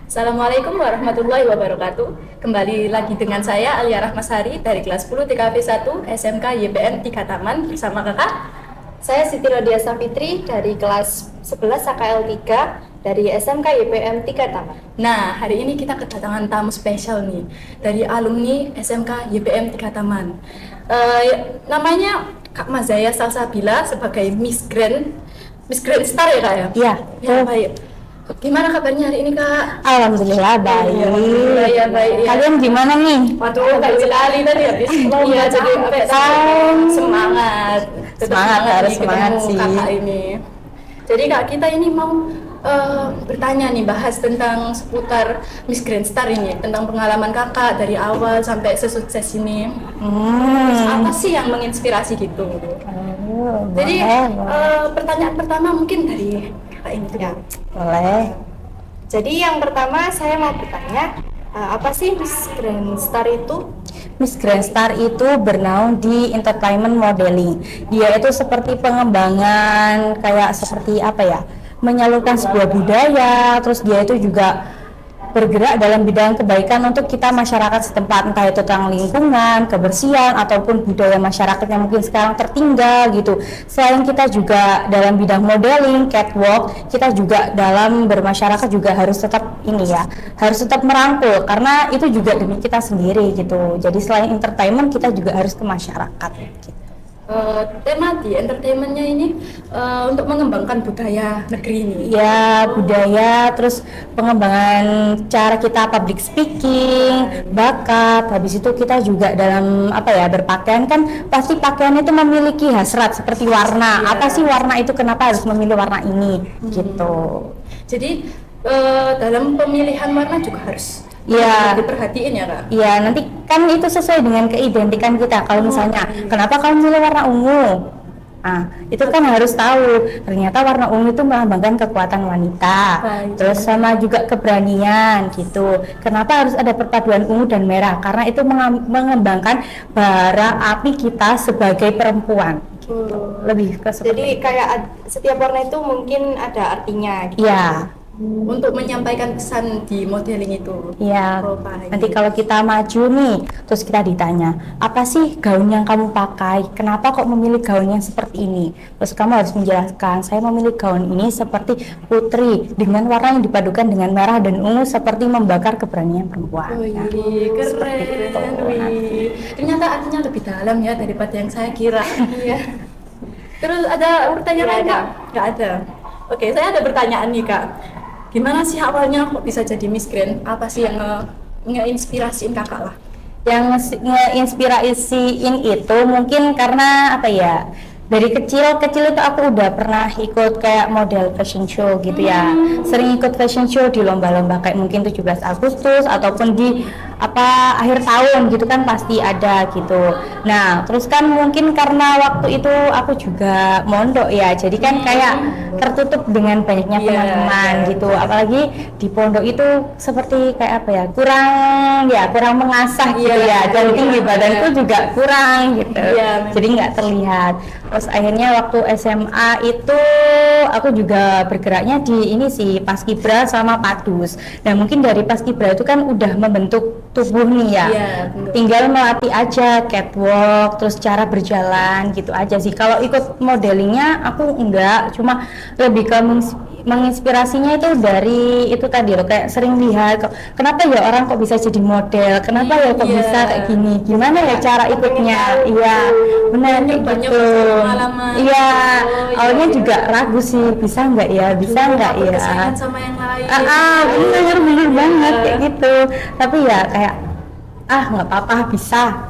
Assalamualaikum warahmatullahi wabarakatuh. Kembali lagi dengan saya Alia Rahmasari dari kelas 10 TKP 1 SMK YPM 3 Taman bersama kakak. Saya Siti Rodia Safitri dari kelas 11 AKL 3 dari SMK YPM 3 Taman. Nah, hari ini kita kedatangan tamu spesial nih dari alumni SMK YPM 3 Taman. Namanya Kak Mazaya Salsabila sebagai Miss Grand Star ya Kak ya? Iya. Ya, baik. Gimana kabarnya hari ini Kak? Alhamdulillah baik. Ya, baik. Ya. Kalian gimana nih? Waduh, Kak Wilali tadi habis iya jadi semangat. Semangat, harus semangat ketemu sih. Kakak ini. Jadi Kak, kita ini mau bertanya nih, bahas tentang seputar Miss Grand Star ini, tentang pengalaman kakak dari awal sampai sesukses ini. Terus apa sih yang menginspirasi gitu? Jadi pertanyaan pertama mungkin dari kakak ini tuh. Ya, boleh. jadi yang pertama saya mau bertanya, apa sih Miss Grand Star itu? Miss Grand Star itu bernaung di entertainment modeling. Dia itu seperti pengembangan, kayak seperti apa ya, menyalurkan sebuah budaya. Terus dia itu juga bergerak dalam bidang kebaikan untuk kita masyarakat setempat, entah itu tentang lingkungan, kebersihan, ataupun budaya masyarakat yang mungkin sekarang tertinggal gitu. Selain kita juga dalam bidang modeling, catwalk, kita juga dalam bermasyarakat juga harus tetap ini ya, harus tetap merangkul, karena itu juga demi kita sendiri gitu. Jadi selain entertainment, kita juga harus ke masyarakat gitu. Tema di entertainmentnya ini untuk mengembangkan budaya negeri ini. Ya, budaya, terus pengembangan cara kita public speaking, bakat. Habis itu kita juga dalam apa ya, berpakaian kan pasti pakaian itu memiliki hasrat seperti warna. Apa sih warna itu, kenapa harus memilih warna ini gitu. Jadi dalam pemilihan warna juga harus diperhatiin ya Kak? Iya, nanti kan itu sesuai dengan keidentikan kita. Kalau misalnya, kenapa kamu milih warna ungu? Nah, itu kan harus tahu. Ternyata warna ungu itu melambangkan kekuatan wanita. Terus sama juga keberanian gitu. Kenapa harus ada perpaduan ungu dan merah? Karena itu mengembangkan bara api kita sebagai perempuan. Lebih ke seperti Jadi kayak setiap warna itu mungkin ada artinya gitu. Iya. Untuk menyampaikan pesan di modeling itu. Iya. Nanti kalau kita maju nih, terus kita ditanya, apa sih gaun yang kamu pakai? Kenapa kok memilih gaun yang seperti ini? Terus kamu harus menjelaskan, saya memilih gaun ini seperti putri dengan warna yang dipadukan dengan merah dan ungu seperti membakar keberanian perempuan. Keren. Ternyata artinya lebih dalam ya daripada yang saya kira. Iya. Terus ada pertanyaan lain Kak? Nggak ada. Oke, saya ada pertanyaan nih Kak. Gimana sih awalnya kok bisa jadi Miss Grand? Apa sih yang ngeinspirasiin kakak lah? Yang ngeinspirasiin itu mungkin karena apa ya, dari kecil itu aku udah pernah ikut kayak model fashion show gitu ya. Sering ikut fashion show di lomba-lomba kayak mungkin 17 Agustus ataupun di akhir tahun gitu kan pasti ada gitu. Nah, terus kan mungkin karena waktu itu aku juga mondok ya. Jadi kan kayak tertutup dengan banyaknya teman-teman gitu. Apalagi di pondok itu seperti kayak apa ya? Kurang mengasah gitu ya. Dan tinggi badanku juga kurang gitu. Jadi nggak terlihat. Terus akhirnya waktu SMA itu aku juga bergeraknya di ini sih, Paskibra sama Padus. Nah, mungkin dari Paskibra itu kan udah membentuk tubuh nih ya. Tinggal melatih aja catwalk, terus cara berjalan gitu aja sih. Kalau ikut modelingnya aku enggak, cuma lebih ke menginspirasinya itu dari itu tadi loh, kayak sering lihat kenapa ya orang kok bisa jadi model, kenapa ya kok bisa kayak gini, gimana ya cara ikutnya. Iya, benar gitu. Iya, awalnya juga ragu sih, bisa nggak ya, sama yang lain. bener banget kayak gitu. Tapi ya kayak nggak apa-apa,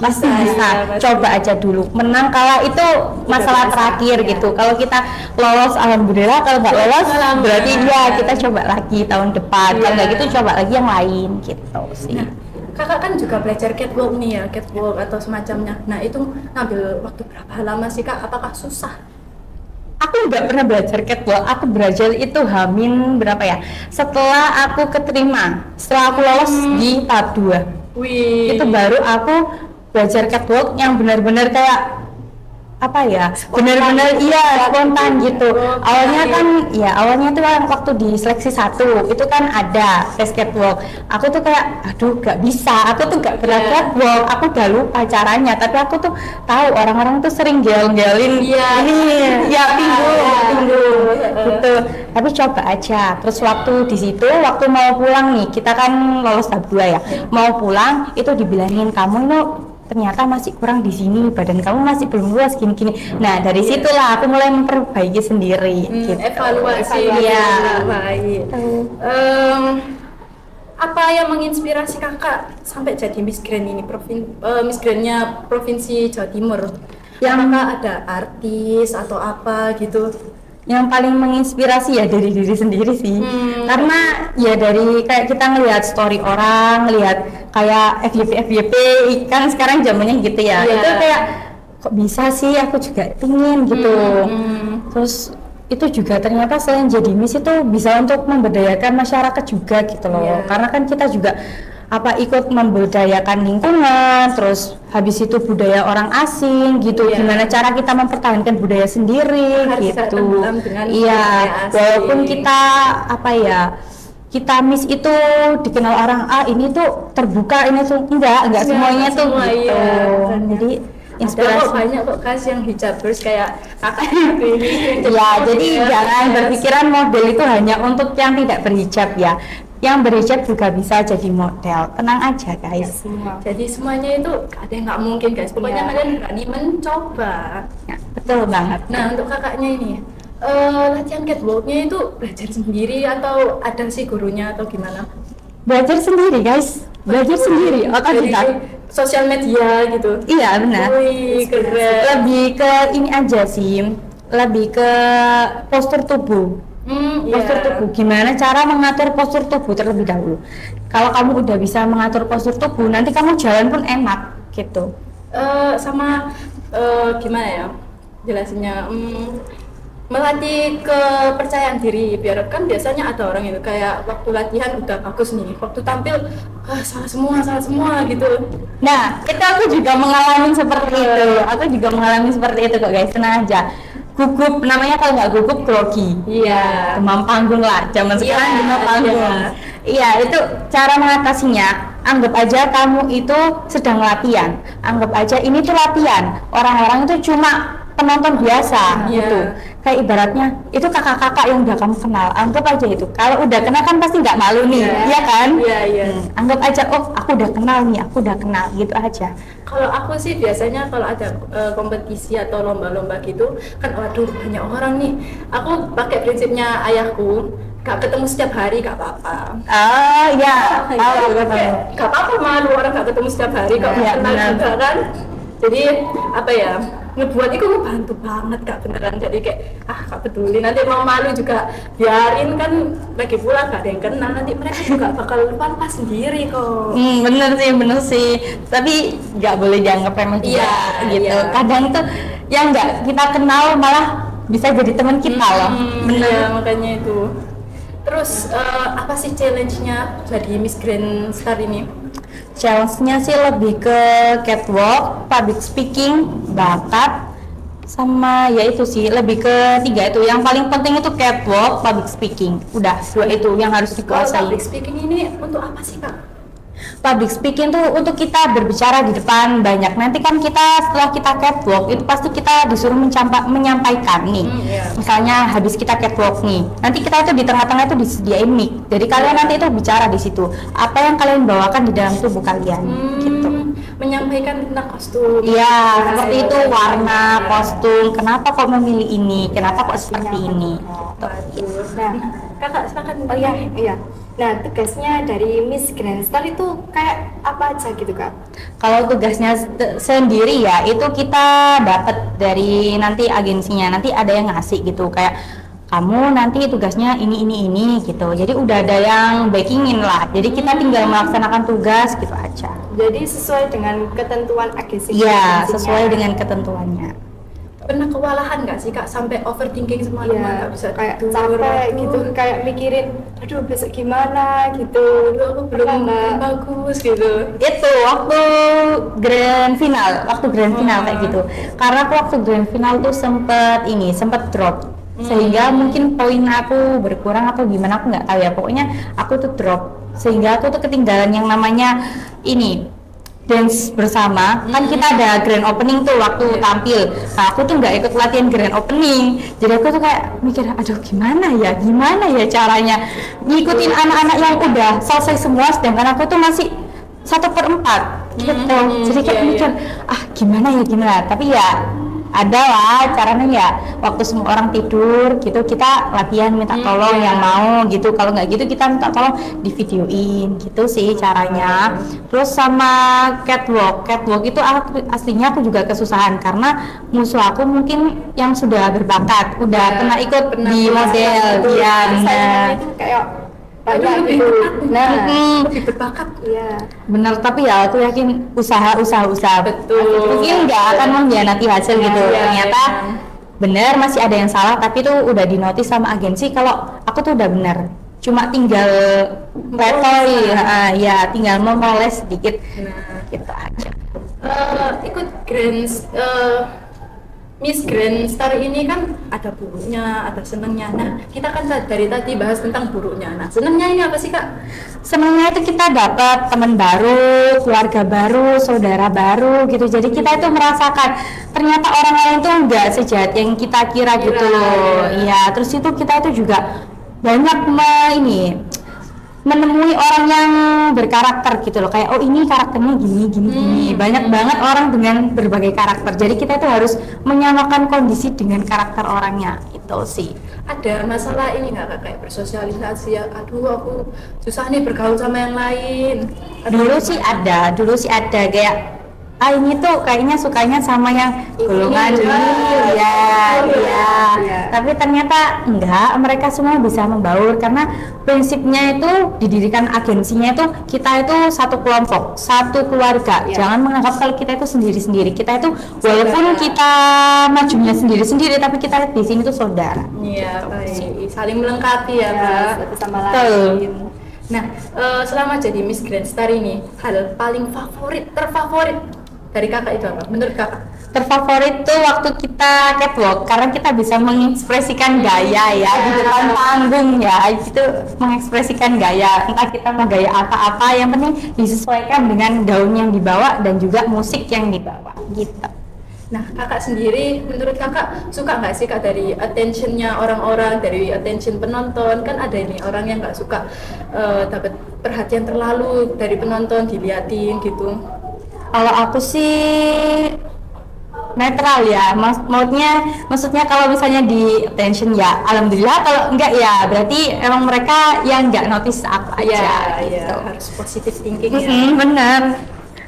pasti bisa. Coba aja dulu, menang kalah itu masalah terakhir gitu. Kalau kita lolos alhamdulillah, kalau nggak lolos berarti kita coba lagi tahun depan. Kalau nggak gitu coba lagi yang lain gitu sih. Kakak kan juga belajar catwalk nih ya, catwalk atau semacamnya. Nah, itu ngambil waktu berapa lama sih Kak? Apakah susah? Aku nggak pernah belajar catwalk, aku belajar itu Hamin berapa ya? Setelah aku keterima, setelah aku lolos di tahap 2. Itu baru aku belajar catwalk yang benar-benar kayak apa ya, benar-benar iya spontan gitu. Awalnya tuh waktu di seleksi 1 itu kan ada tes catwalk. Aku tuh kayak aduh gak bisa, aku tuh gak pernah catwalk, aku udah lupa caranya, tapi aku tuh tahu orang-orang tuh sering gel-gelin ini ya pinggul gitu. Tapi coba aja. Terus waktu di situ, waktu mau pulang nih, kita kan lolos tahap 2 ya, mau pulang itu dibilangin kamu itu ternyata masih kurang di sini, badan kamu masih belum luas gini-gini. Nah dari situlah aku mulai memperbaiki sendiri. Gitu. Evaluasi ya. Baik. Apa yang menginspirasi kakak sampai jadi Miss Grand ini, Miss Grand-nya Provinsi Jawa Timur? Apakah ada artis atau apa gitu? Yang paling menginspirasi ya dari diri sendiri sih, karena ya dari kayak kita ngelihat story orang, ngelihat kayak FYP kan sekarang zamannya gitu ya, itu kayak kok bisa sih, aku juga pingin gitu. Terus itu juga ternyata selain jadi Miss itu bisa untuk memberdayakan masyarakat juga gitu loh, karena kan kita juga ikut memberdayakan lingkungan, terus habis itu budaya orang asing gitu, gimana cara kita mempertahankan budaya sendiri gitu. Iya, walaupun kita kita Miss itu dikenal orang ini tuh terbuka, ini tuh enggak semuanya tuh gitu. Jadi inspirasi banyak kok yang hijabers kayak kakak ini. Ya, jadi jangan berpikiran model itu hanya untuk yang tidak berhijab ya. Yang berhijab juga bisa jadi model, tenang aja guys. Jadi semuanya itu ada yang nggak mungkin guys, pokoknya kalian berani mencoba. Ya, betul banget. Nah untuk kakaknya ini, latihan catwalknya itu belajar sendiri atau ada sih gurunya atau gimana? Belajar sendiri guys, belajar sendiri. Tidak sosial media gitu. Iya benar. Wih, keren. Lebih ke ini aja sih, lebih ke postur tubuh. Postur tubuh, gimana cara mengatur postur tubuh terlebih dahulu. Kalau kamu udah bisa mengatur postur tubuh, nanti kamu jalan pun enak gitu. Gimana ya jelasinnya, melatih kepercayaan diri, biar kan biasanya ada orang itu kayak waktu latihan udah bagus nih, waktu tampil salah semua gitu. Nah itu aku juga mengalami seperti itu kok guys, tenang aja. Gugup, namanya kalau nggak gugup grogi. Iya. Demam panggung lah, zaman sekarang demam panggung. Iya, itu cara mengatasinya. Anggap aja kamu itu sedang latihan. Anggap aja ini tuh latihan. Orang-orang itu cuma penonton biasa gitu. Kayak ibaratnya itu kakak-kakak yang udah kamu kenal. Anggap aja itu. Kalau udah kenal kan pasti nggak malu nih, iya kan? Iya. Anggap aja, oh aku udah kenal nih, aku udah kenal gitu aja. Kalau aku sih biasanya kalau ada kompetisi atau lomba-lomba gitu kan, waduh banyak orang nih, aku pakai prinsipnya ayahku, gak ketemu setiap hari gak apa-apa. Gak apa-apa, malu orang gak ketemu setiap hari kok kenal juga kan. Jadi ngebuat itu ngebantu banget Kak, beneran. Jadi kayak gak peduli, nanti mau malu juga biarin kan, lagi pula gak ada yang kenal, nanti mereka juga bakal lupa sendiri kok. Bener sih, tapi nggak boleh dianggap remeh juga gitu. Kadang tuh yang nggak kita kenal malah bisa jadi teman kita loh. Bener, makanya itu. Terus apa sih challenge-nya jadi Miss Grand Star ini? Challenge-nya sih lebih ke catwalk, public speaking, bakat, sama ya itu sih, lebih ke 3 itu. Yang paling penting itu catwalk, public speaking. Udah 2 itu yang harus dikuasai. Public speaking ini untuk apa sih Kak? Public speaking tuh untuk kita berbicara di depan banyak. Nanti kan kita setelah kita catwalk itu pasti kita disuruh menyampaikan nih. Misalnya habis kita catwalk nih, nanti kita itu di tengah-tengah itu disediain mic. Jadi kalian nanti itu bicara di situ. Apa yang kalian bawakan di dalam tubuh kalian, gitu. Menyampaikan tentang kostum. Iya, seperti itu, warna kostum. Kenapa kok memilih ini? Kenapa kok seperti ini? Nah, Kakak silakan. Oh iya. Nah, tugasnya dari Miss Grand Star itu kayak apa aja gitu Kak? Kalau tugasnya sendiri ya, itu kita dapat dari nanti agensinya, nanti ada yang ngasih gitu, kayak kamu nanti tugasnya ini gitu. Jadi udah ada yang backingin lah, jadi kita tinggal melaksanakan tugas gitu aja. Jadi sesuai dengan ketentuan agensi? Iya, sesuai dengan ketentuannya. pernah kewalahan nggak sih Kak sampai overthinking semalaman nggak bisa kayak tidur, capek aduh, gitu, kayak mikirin aduh besok gimana gitu. aduh, aku belum Pernah nggak? bagus gitu. Itu waktu grand final kayak gitu, karena aku waktu grand final tuh sempet drop, sehingga mungkin poin aku berkurang atau gimana aku nggak tahu ya, pokoknya aku tuh drop sehingga aku tuh ketinggalan yang namanya ini dance bersama. Kan kita ada grand opening tuh waktu tampil. Nah, aku tuh nggak ikut latihan grand opening. Jadi aku tuh kayak mikir, aduh gimana ya caranya ngikutin anak-anak yang udah selesai semua, sedangkan aku tuh masih 1/4 gitu. Jadi kayak mikir, gimana. Tapi ya ada lah caranya ya, waktu semua orang tidur gitu kita latihan minta tolong yang mau gitu, kalau nggak gitu kita minta tolong di videoin gitu sih caranya. Terus sama catwalk itu aslinya aku juga kesusahan karena musuh aku mungkin yang sudah berbakat, udah pernah ikut di model ya, benar. Itu kayak Aduh, banyak lebih gitu. berbakat. Nah, Lebih berbakat. iya. Bener, tapi ya aku yakin usaha Betul. mungkin nggak akan mengkhianati hasil gitu. Iya, Ternyata iya. bener masih ada yang salah, tapi tuh udah dinotis sama agensi kalau aku tuh udah bener, cuma tinggal retoi ya, tinggal memoles sedikit Nah, gitu aja. ikut Miss Grand Star ini kan ada buruknya, ada senengnya. Nah, kita kan dari tadi bahas tentang buruknya. Nah, senengnya ini apa sih Kak? Senangnya itu kita dapat teman baru, keluarga baru, saudara baru gitu. Jadi kita itu merasakan ternyata orang lain tuh nggak sejahat yang kita kira gitu loh. Iya, terus itu kita itu juga banyak menemui orang yang berkarakter gitu loh, kayak oh ini karakternya gini. Banyak banget orang dengan berbagai karakter. Jadi kita itu harus menyamakan kondisi dengan karakter orangnya itu sih. Ada masalah ini nggak Kak, kayak bersosialisasi ya? Aduh, aku susah nih bergaul sama yang lain. Dulu sih ada kayak ini tuh kayaknya sukanya sama yang golongan ini ya. Tapi ternyata enggak, mereka semua bisa membaur karena prinsipnya itu didirikan agensinya itu kita itu satu kelompok, satu keluarga. Jangan menganggap kalau kita itu sendiri-sendiri. Kita itu walaupun kita majunya sendiri-sendiri, tapi kita di sini tuh saudara. Iya, baik. Saling melengkapi ya, Kak. Satu sama Betul. lain. Nah, selama jadi Miss Grand Star ini, hal paling terfavorit dari Kakak itu apa? Menurut Kakak? Terfavorit tuh waktu kita catwalk, karena kita bisa mengekspresikan gaya ya di depan panggung ya, itu mengekspresikan gaya, entah kita mau gaya apa-apa, yang penting disesuaikan dengan gaun yang dibawa dan juga musik yang dibawa gitu. Nah, Kakak sendiri, menurut Kakak suka nggak sih Kak dari attentionnya orang-orang, dari attention penonton? Kan ada ini orang yang nggak suka dapat perhatian terlalu dari penonton, diliatin gitu. Kalau aku sih netral ya, maksudnya kalau misalnya di attention ya alhamdulillah, kalau enggak ya berarti emang mereka yang nggak notice aku aja gitu. Harus positive thinking ya. Bener,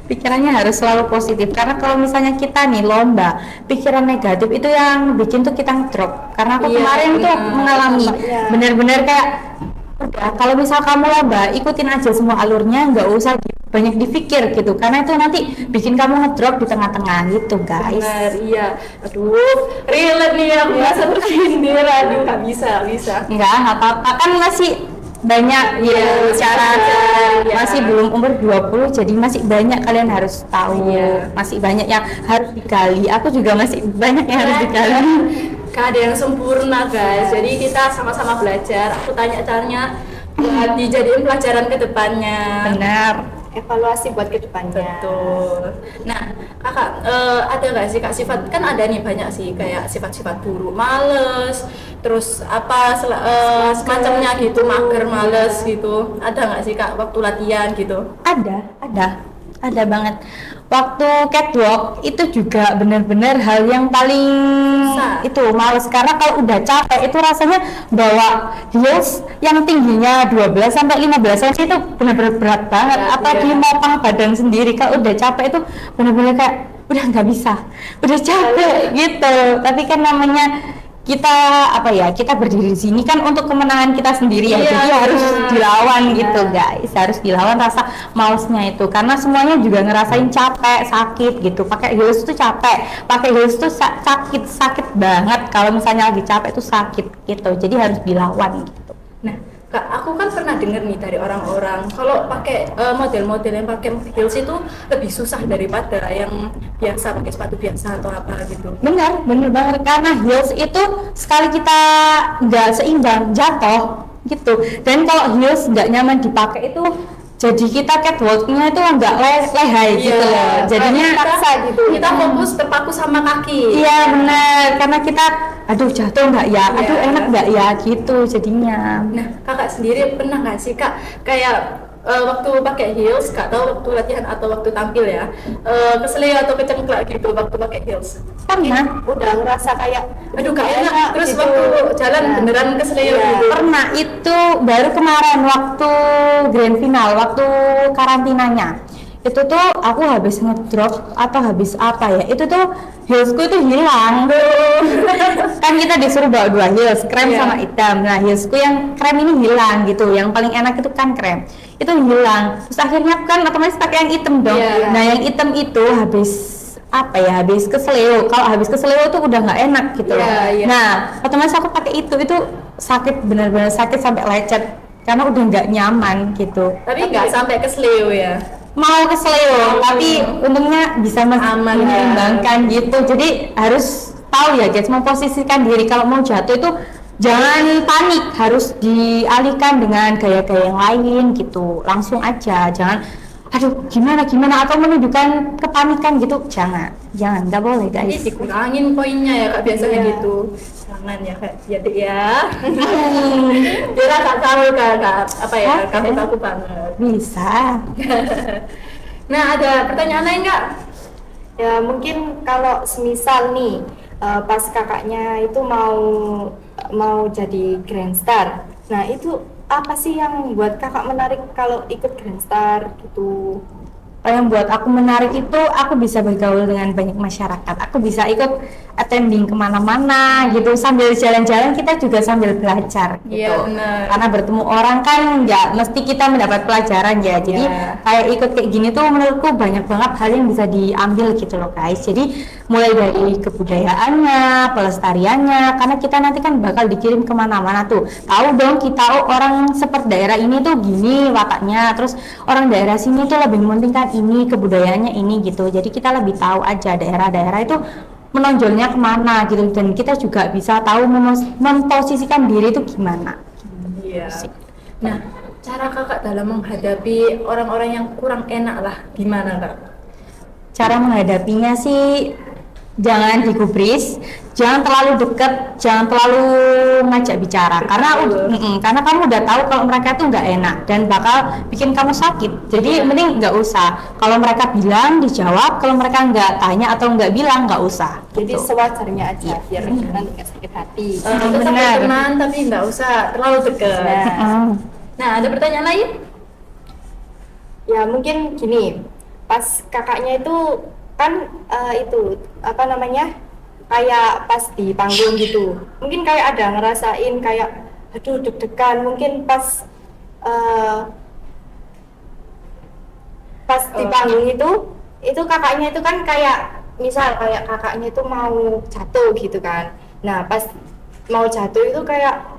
pikirannya harus selalu positif, karena kalau misalnya kita nih lomba pikiran negatif itu yang bikin tuh kita drop. Karena aku kemarin tuh mengalami bener-bener kayak udah, kalau misal kamu lomba ikutin aja semua alurnya, nggak usah banyak dipikir gitu, karena itu nanti bikin kamu ngedrop di tengah-tengah gitu guys. Benar, iya. Aduh, relate nih aku merasa tersindir. Aduh, nggak bisa. Nggak apa-apa, kan masih banyak cara masih belum umur 20, jadi masih banyak kalian harus tahu, masih banyak yang harus digali. Aku juga masih banyak yang harus digali. Gak ada yang sempurna guys, jadi kita sama-sama belajar. Aku tanya caranya buat dijadiin pelajaran ke depannya. Benar. Evaluasi buat kedepannya. Betul. Nah, Kakak ada nggak sih Kak sifat, kan ada nih banyak sih kayak sifat-sifat buruk, males, terus apa semacamnya gitu, mager, males gitu. Ada nggak sih Kak waktu latihan gitu? Ada banget. Waktu catwalk itu juga benar-benar hal yang paling itu males, karena kalau udah capek itu rasanya bawa heels yang tingginya 12 sampai 15 cm itu benar-benar berat banget. Apalagi mopang badan sendiri, kalau udah capek itu benar-benar kayak udah nggak bisa, udah capek gitu. Tapi kan namanya kita kita berdiri di sini kan untuk kemenangan kita sendiri ya, Iya, jadi harus benar. dilawan gitu guys, harus dilawan rasa malesnya itu, karena semuanya juga ngerasain capek, sakit gitu. Pakai heels itu capek, pakai heels itu sakit banget, kalau misalnya lagi capek itu sakit gitu, jadi harus dilawan gitu. Nah, Kak, aku kan pernah dengar nih dari orang-orang kalau pakai model-model yang pakai heels itu lebih susah daripada yang biasa pakai sepatu biasa atau apa gitu. Bener banget, karena heels itu sekali kita nggak seimbang jatuh gitu, dan kalau heels nggak nyaman dipakai itu jadi kita catwalknya itu nggak lehai gitu loh, jadinya kita fokus terpaku sama kaki. iya benar, karena kita aduh jatuh nggak ya, aduh Iya. enak nggak ya gitu jadinya. Nah, kakak sendiri pernah nggak sih kak kayak waktu pakai heels, kak tahu waktu latihan atau waktu tampil ya, keseleo atau kecengklak gitu waktu pakai heels? Pernah Udah ngerasa kayak Aduh gak enak, terus gitu. waktu jalan Nah, beneran keseleo iya. gitu. pernah, itu baru kemarin waktu grand final, waktu karantinanya itu tuh aku habis ngedrop atau habis apa ya, itu tuh heelsku itu hilang. Kan kita disuruh bawa 2 heels, krem Iya. sama hitam. Nah heelsku yang krem ini hilang gitu, yang paling enak itu kan krem, itu hilang. Terus akhirnya kan otomatis pakai yang hitam dong. Iya. Nah yang hitam itu habis habis keseleo. Kalau habis keseleo tuh udah nggak enak gitu loh. Iya, iya. Nah otomatis aku pakai itu sakit, benar-benar sakit sampai lecet karena udah nggak nyaman gitu. Tapi nggak sampai keseleo ya. Mau keseleo, tapi untungnya bisa Aman, ya. menyeimbangkan gitu. Jadi harus tahu ya guys, memposisikan diri. Kalau mau jatuh itu jangan panik, harus dialihkan dengan gaya-gaya yang lain gitu. Langsung aja, jangan aduh gimana atau menunjukkan kepanikan gitu. Jangan, nggak boleh Jadi guys. dikurangin poinnya ya kak biasanya Iya. gitu. Jangan ya kak, ya dek ya. Biar kak tahu kak apa ya, Oke. kamu aku banget. Bisa. Nah ada pertanyaan lain kak? ya mungkin kalau semisal nih pas kakaknya itu mau jadi Grand Star. Nah, itu apa sih yang buat kakak menarik kalau ikut Grand Star gitu? Yang buat aku menarik itu aku bisa bergaul dengan banyak masyarakat, aku bisa ikut attending kemana-mana gitu, sambil jalan-jalan kita juga sambil belajar gitu. Iya, benar. Karena bertemu orang kan nggak mesti kita mendapat pelajaran ya, jadi Iya. kayak ikut kayak gini tuh menurutku banyak banget hal yang bisa diambil gitu loh guys. Jadi mulai dari kebudayaannya, pelestariannya, karena kita nanti kan bakal dikirim kemana-mana tuh, tahu dong kita orang seperti daerah ini tuh gini wataknya, terus orang daerah sini tuh lebih mementingkan ini, kebudayaannya ini gitu. Jadi kita lebih tahu aja daerah-daerah itu menonjolnya kemana gitu, dan kita juga bisa tahu memposisikan diri itu gimana. Iya. Nah, cara kakak dalam menghadapi orang-orang yang kurang enak lah gimana kak? Cara menghadapinya sih jangan digubris, jangan terlalu dekat, jangan terlalu ngajak bicara, karena karena kamu udah tahu kalau mereka tuh nggak enak dan bakal bikin kamu sakit. Jadi mending nggak usah. Kalau mereka bilang dijawab, kalau mereka nggak tanya atau nggak bilang nggak usah. Jadi gitu. sewajarnya aja biar nanti nggak sakit hati. Tetap benar. teman tapi nggak usah terlalu dekat. Heeh. Nah, ada pertanyaan lain? Ya mungkin gini, pas kakaknya itu kan itu apa namanya, kayak pas di panggung gitu, mungkin kayak ada ngerasain kayak aduh deg-degan, mungkin pas di panggung itu kakaknya itu kan kayak misal kayak kakaknya itu mau jatuh gitu kan. Nah pas mau jatuh itu kayak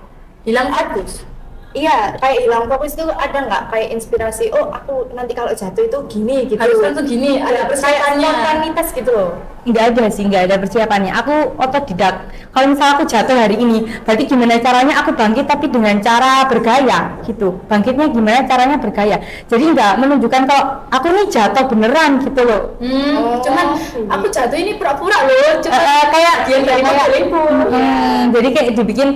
Hilang fokus. iya, kayak hilang fokus itu ada nggak kayak inspirasi, oh aku nanti kalau jatuh itu gini gitu. Harus langsung gini, ada Kayak persiapannya. spontanitas gitu loh. Nggak ada sih, nggak ada persiapannya. Aku otodidak. Kalau misalnya aku jatuh hari ini, berarti gimana caranya aku bangkit tapi dengan cara bergaya gitu. Bangkitnya gimana caranya bergaya. Jadi nggak menunjukkan kalau aku nih jatuh beneran gitu loh. Cuman aku jatuh ini pura-pura loh, cuma Kayak bagian dari modelingku. Jadi kayak dibikin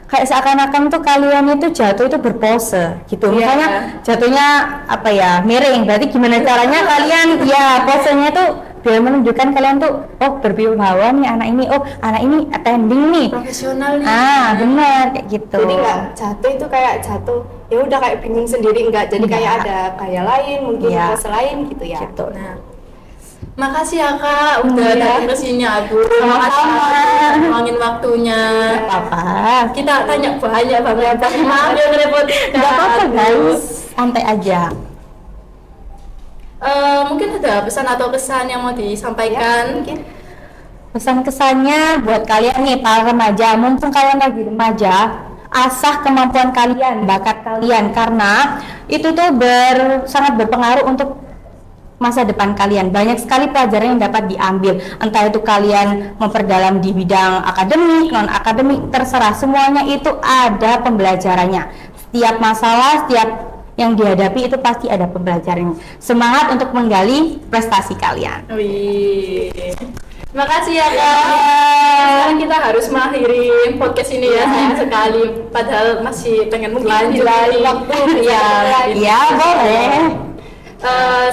kayak seakan-akan tuh kalian itu jatuh itu berpose gitu. Iya. Misalnya jatuhnya apa ya, miring. Berarti gimana caranya kalian ya posenya tuh biar menunjukkan kalian tuh oh berwibawa nih anak ini, oh anak ini attending nih. Profesional nih. Benar kayak gitu. Jadi nggak jatuh itu kayak jatuh ya udah kayak bingung sendiri, enggak jadi kayak Enggak. ada gaya lain mungkin Iya. pose lain gitu ya. Gitu. Nah, Makasih ya Kak, udah Iya. datang ke sini aku. Sama-sama. Ngomongin waktunya. Gak apa-apa. Kita tanya banyak banget, tapi maaf ya ngerepotin. Gak apa-apa guys, santai aja. Mungkin ada pesan atau kesan yang mau disampaikan? Mungkin. Pesan kesannya buat kalian nih para remaja, mumpung kalian lagi remaja, asah kemampuan kalian, bakat kalian, karena itu tuh sangat berpengaruh untuk masa depan kalian. Banyak sekali pelajaran yang dapat diambil, entah itu kalian memperdalam di bidang akademik, non akademik, terserah, semuanya itu ada pembelajarannya. Setiap masalah, setiap yang dihadapi itu pasti ada pembelajarannya. Semangat untuk menggali prestasi kalian. Wih. Makasih ya Kak. Sekarang kita harus mengakhiri podcast ini ya, sayang sekali. Padahal masih pengen lanjut lain nih. waktu Iya, Ya boleh.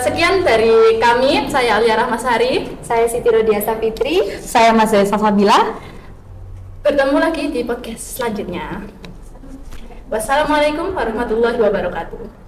Sekian dari kami, saya Alia Rahmasari. Saya Siti Rodiasa Fitri. Saya Mas Salsabila. Bertemu lagi di podcast selanjutnya. Wassalamualaikum warahmatullahi wabarakatuh.